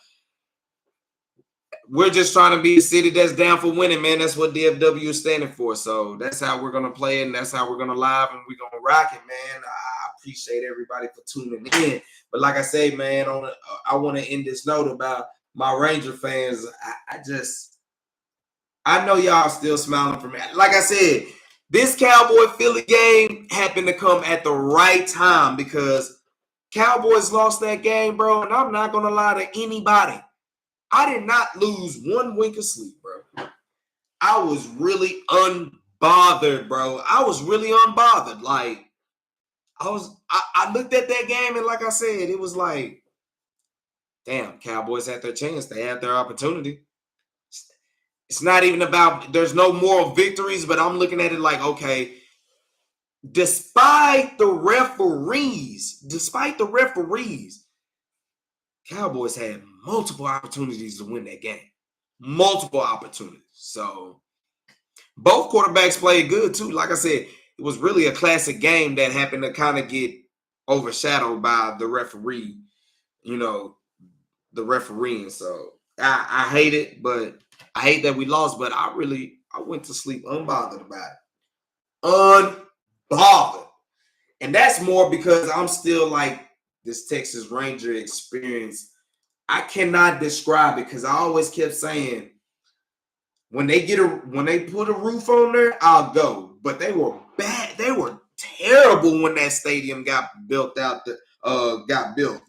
We're just trying to be a city that's down for winning, man. That's what DFW is standing for. So that's how we're going to play it, and that's how we're going to live, and we're going to rock it, man. I appreciate everybody for tuning in. But like I say, man, I want to end this note about my Ranger fans. I know y'all still smiling for me. Like I said, this Cowboy-Philly game happened to come at the right time because Cowboys lost that game, bro, and I'm not going to lie to anybody. I did not lose one wink of sleep, bro. I was really unbothered, bro. I was really unbothered. Like, I looked at that game, and like I said, it was like, damn, Cowboys had their chance. They had their opportunity. It's not even about, there's no moral victories, but I'm looking at it like, okay, despite the referees, Cowboys had multiple opportunities to win that game. Multiple opportunities. So both quarterbacks played good too. Like I said, it was really a classic game that happened to kind of get overshadowed by the referee, the refereeing. So I hate it, but I hate that we lost, but I went to sleep unbothered about it. Unbothered. And that's more because I'm still like this Texas Ranger experience. I cannot describe it because I always kept saying when they put a roof on there, I'll go. But they were bad. They were terrible when that stadium got built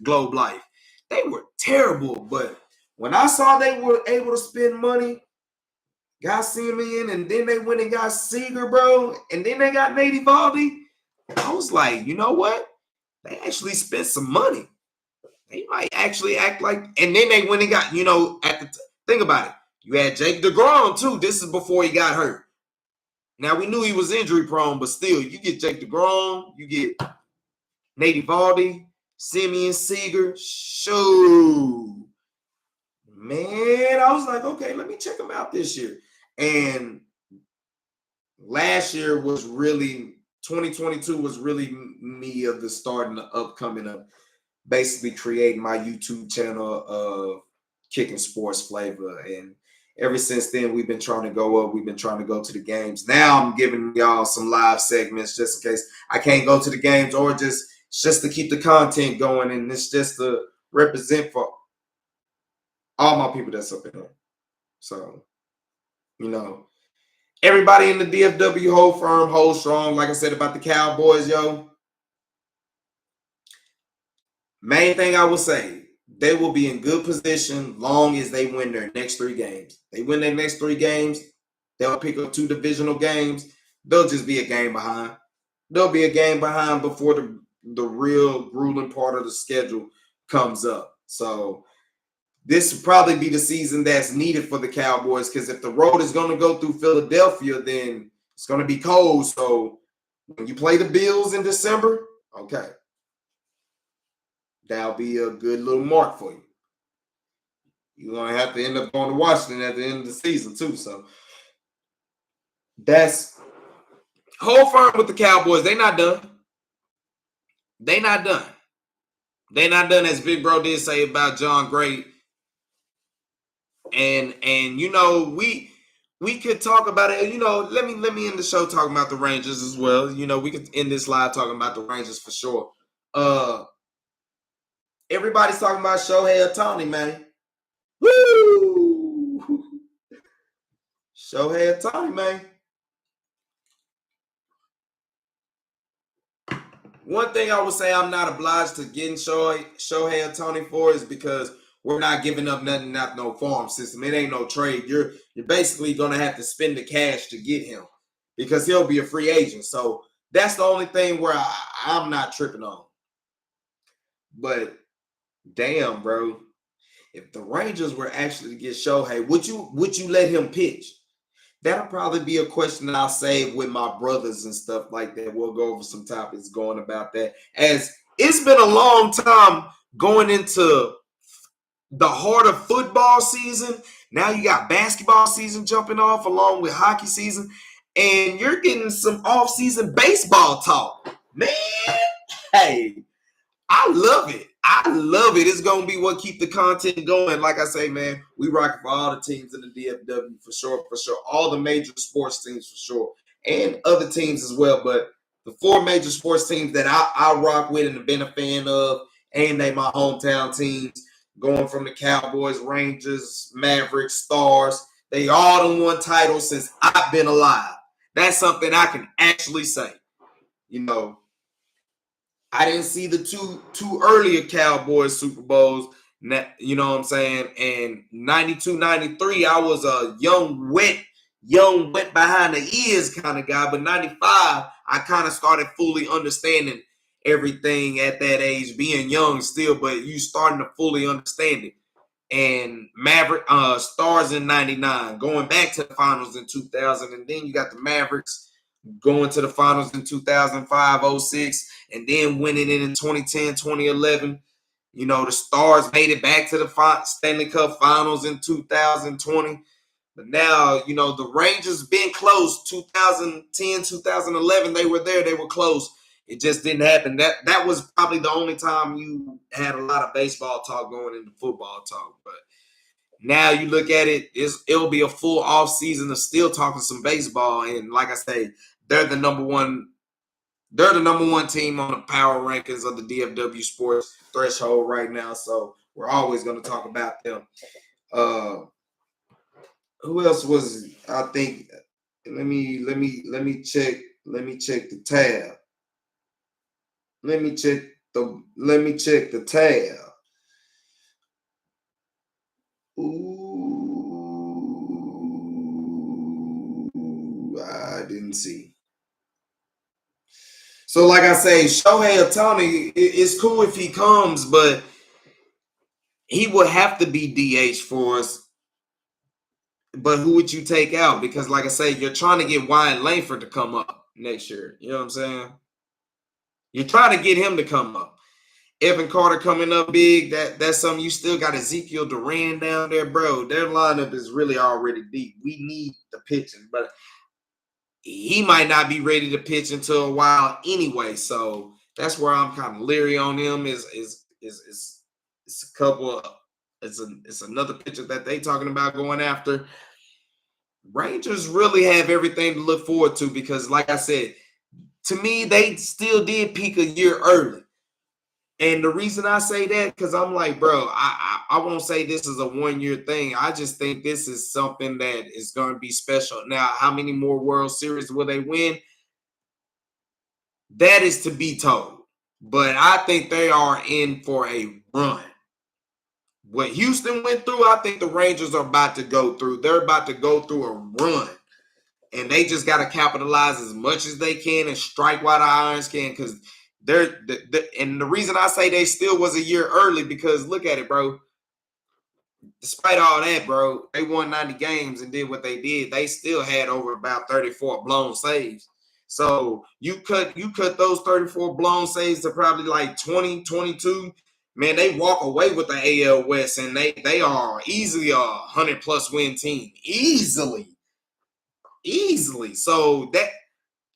Globe Life. They were terrible. But when I saw they were able to spend money, got Simeon, and then they went and got Seager, bro, and then they got Nate Eovaldi, I was like, you know what? They actually spent some money. They might actually act like, and then they went and got, think about it. You had Jake DeGrom too. This is before he got hurt. Now we knew he was injury prone, but still, you get Jake DeGrom, you get Nate Eovaldi, Simeon, Seager. Shoo. man, I was like, okay, let me check him out this year. And last year was really 2022 was really me of the start and the upcoming of basically creating my YouTube channel of Kicking Sports Flavor. And ever since then, we've been trying to go up. We've been trying to go to the games. Now I'm giving y'all some live segments just in case I can't go to the games, or just to keep the content going. And it's just to represent for all my people that's up in here. So, everybody in the DFW hold firm, hold strong. Like I said about the Cowboys, yo. Main thing I will say, they will be in good position long as they win their next 3 games. They win their next 3 games, they'll pick up 2 divisional games. They'll just be a game behind. They'll be a game behind before the real grueling part of the schedule comes up. So this will probably be the season that's needed for the Cowboys, because if the road is going to go through Philadelphia, then it's going to be cold. So when you play the Bills in December, okay, that'll be a good little mark for you. You're going to have to end up going to Washington at the end of the season too. So that's hold firm with the Cowboys. They not done. They not done. They not done, as Big Bro did say about John Gray. And we could talk about it. Let me end the show talking about the Rangers as well. We could end this live talking about the Rangers for sure. Everybody's talking about Shohei Ohtani, man. Woo! Shohei Ohtani, man. One thing I would say I'm not obliged to getting Shohei Ohtani for is because we're not giving up nothing, not no farm system. It ain't no trade. You're basically gonna have to spend the cash to get him, because he'll be a free agent. So that's the only thing where I'm not tripping on. But damn, bro, if the Rangers were actually to get Shohei, would you let him pitch? That'll probably be a question that I'll save with my brothers and stuff like that. We'll go over some topics going about that, as it's been a long time going into the heart of football season. Now you got basketball season jumping off along with hockey season, and you're getting some off-season baseball talk. Man, hey, I love it. I love it. It's going to be what keep the content going. Like I say, man, we rock for all the teams in the DFW for sure. All the major sports teams for sure, and other teams as well. But the 4 major sports teams that I rock with and have been a fan of, and they my hometown teams, going from the Cowboys, Rangers, Mavericks, Stars. They all done won titles since I've been alive. That's something I can actually say. I didn't see the two earlier Cowboys Super Bowls. You know what I'm saying? And 92, 93, I was a young, wet behind the ears kind of guy. But 95, I kind of started fully understanding everything at that age, being young still, but you starting to fully understand it. And Stars in 99, going back to the finals in 2000. And then you got the Mavericks going to the finals in 2005, 06, and then winning it in 2010, 2011. The Stars made it back to the Stanley Cup finals in 2020. But now, the Rangers been close. 2010, 2011, they were there. They were close. It just didn't happen. That was probably the only time you had a lot of baseball talk going into football talk. But now you look at it, it'll be a full off season of still talking some baseball. And like I say, they're the number one team on the power rankings of the DFW sports threshold right now. So we're always going to talk about them. Who else was, I think, let me check the tab. Let me check the tab. Ooh, I didn't see. So, like I say, Shohei Ohtani, it's cool if he comes, but he will have to be DH for us. But who would you take out? Because, like I say, you're trying to get Wyatt Langford to come up next year. You know what I'm saying? You're trying to get him to come up. Evan Carter coming up big. That's something. You still got Ezekiel Duran down there, bro. Their lineup is really already deep. We need the pitching, but he might not be ready to pitch until a while anyway. So that's where I'm kind of leery on him. Is a couple of, it's another pitcher that they talking about going after. Rangers really have everything to look forward to because, like I said, to me, they still did peak a year early. And the reason I say that, because I'm like, bro, I won't say this is a one-year thing. I just think this is something that is going to be special. Now, how many more World Series will they win? That is to be told. But I think they are in for a run. What Houston went through, I think the Rangers are about to go through. They're about to go through a run. And they just got to capitalize as much as they can and strike while the irons can, because and the reason I say they still was a year early, because look at it, bro. Despite all that, bro, they won 90 games and did what they did. They still had over about 34 blown saves. So you cut those 34 blown saves to probably like 20, 22. Man, they walk away with the AL West, and they are easily a 100-plus win team. Easily. So that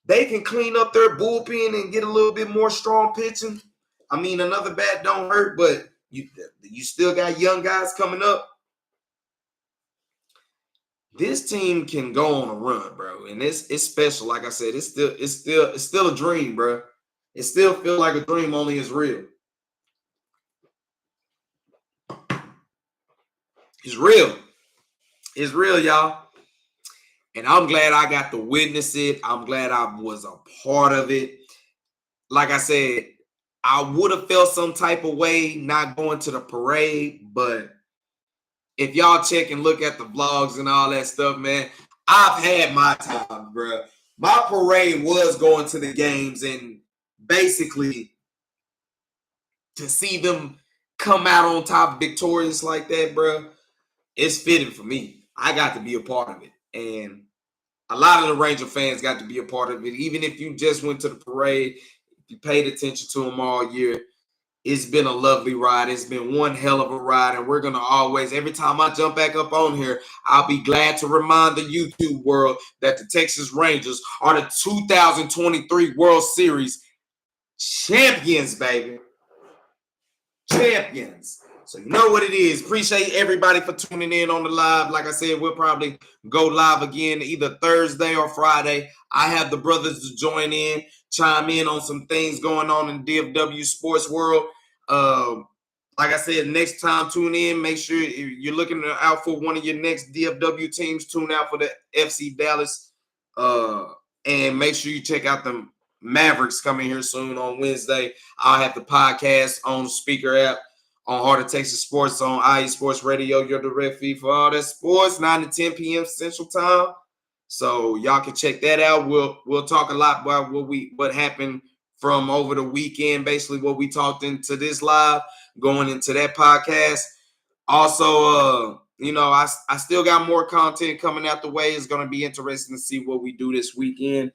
they can clean up their bullpen and get a little bit more strong pitching. I mean, another bat don't hurt, but you still got young guys coming up. This team can go on a run, bro, and it's special. Like I said, it's still a dream, bro. It still feels like a dream, only it's real. It's real. It's real, y'all. And I'm glad I got to witness it. I'm glad I was a part of it. Like I said, I would have felt some type of way not going to the parade, but if y'all check and look at the vlogs and all that stuff, man, I've had my time, bro. My parade was going to the games, and basically to see them come out on top victorious like that, bro, it's fitting for me. I got to be a part of it. And a lot of the Ranger fans got to be a part of it. Even if you just went to the parade, you paid attention to them all year, it's been a lovely ride. It's been one hell of a ride, and we're going to always, every time I jump back up on here, I'll be glad to remind the YouTube world that the Texas Rangers are the 2023 World Series champions, baby. Champions. So you know what it is. Appreciate everybody for tuning in on the live. Like I said, we'll probably go live again either Thursday or Friday. I have the brothers to join in, chime in on some things going on in DFW sports world. Like I said, next time tune in. Make sure you're looking out for one of your next DFW teams. Tune out for the FC Dallas. And make sure you check out the Mavericks coming here soon on Wednesday. I'll have the podcast on the Speaker app, on Heart of Texas Sports, on IE Sports Radio, your direct feed for all that sports, 9 to 10 p.m. Central Time. So y'all can check that out. We'll talk a lot about what happened from over the weekend, basically what we talked into this live, going into that podcast. Also, I still got more content coming out the way. It's going to be interesting to see what we do this weekend.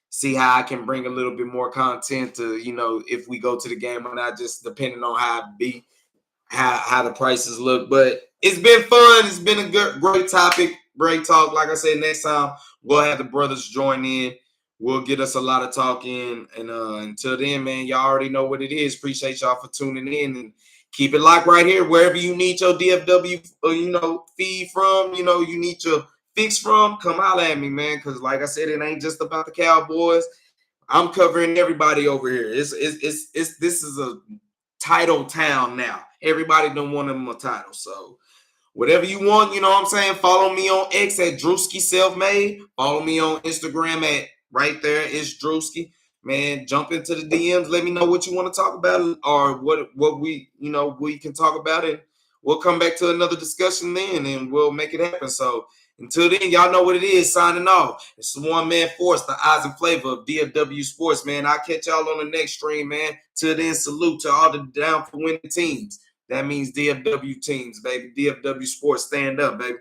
See how I can bring a little bit more content to, if we go to the game or not, just depending on how it be, how the prices look. But it's been fun. It's been a great topic, great talk. Like I said, next time we'll have the brothers join in. We'll get us a lot of talk in. And until then, man, y'all already know what it is. Appreciate y'all for tuning in, and keep it locked right here. Wherever you need your DFW, feed from, you need your fix from, come holler at me, man. Because like I said, it ain't just about the Cowboys. I'm covering everybody over here. This is a title town now. Everybody done won them a title. So whatever you want, you know what I'm saying? Follow me on X at Drewski Selfmade. Follow me on Instagram at right there. It's Drewski. Man, jump into the DMs. Let me know what you want to talk about, or what we can talk about it. We'll come back to another discussion then, and we'll make it happen. So until then, y'all know what it is. Signing off. It's the one-man force, the eyes and flavor of DFW Sports, man. I'll catch y'all on the next stream, man. Till then, salute to all the down for winning teams. That means DFW teams, baby. DFW Sports, stand up, baby.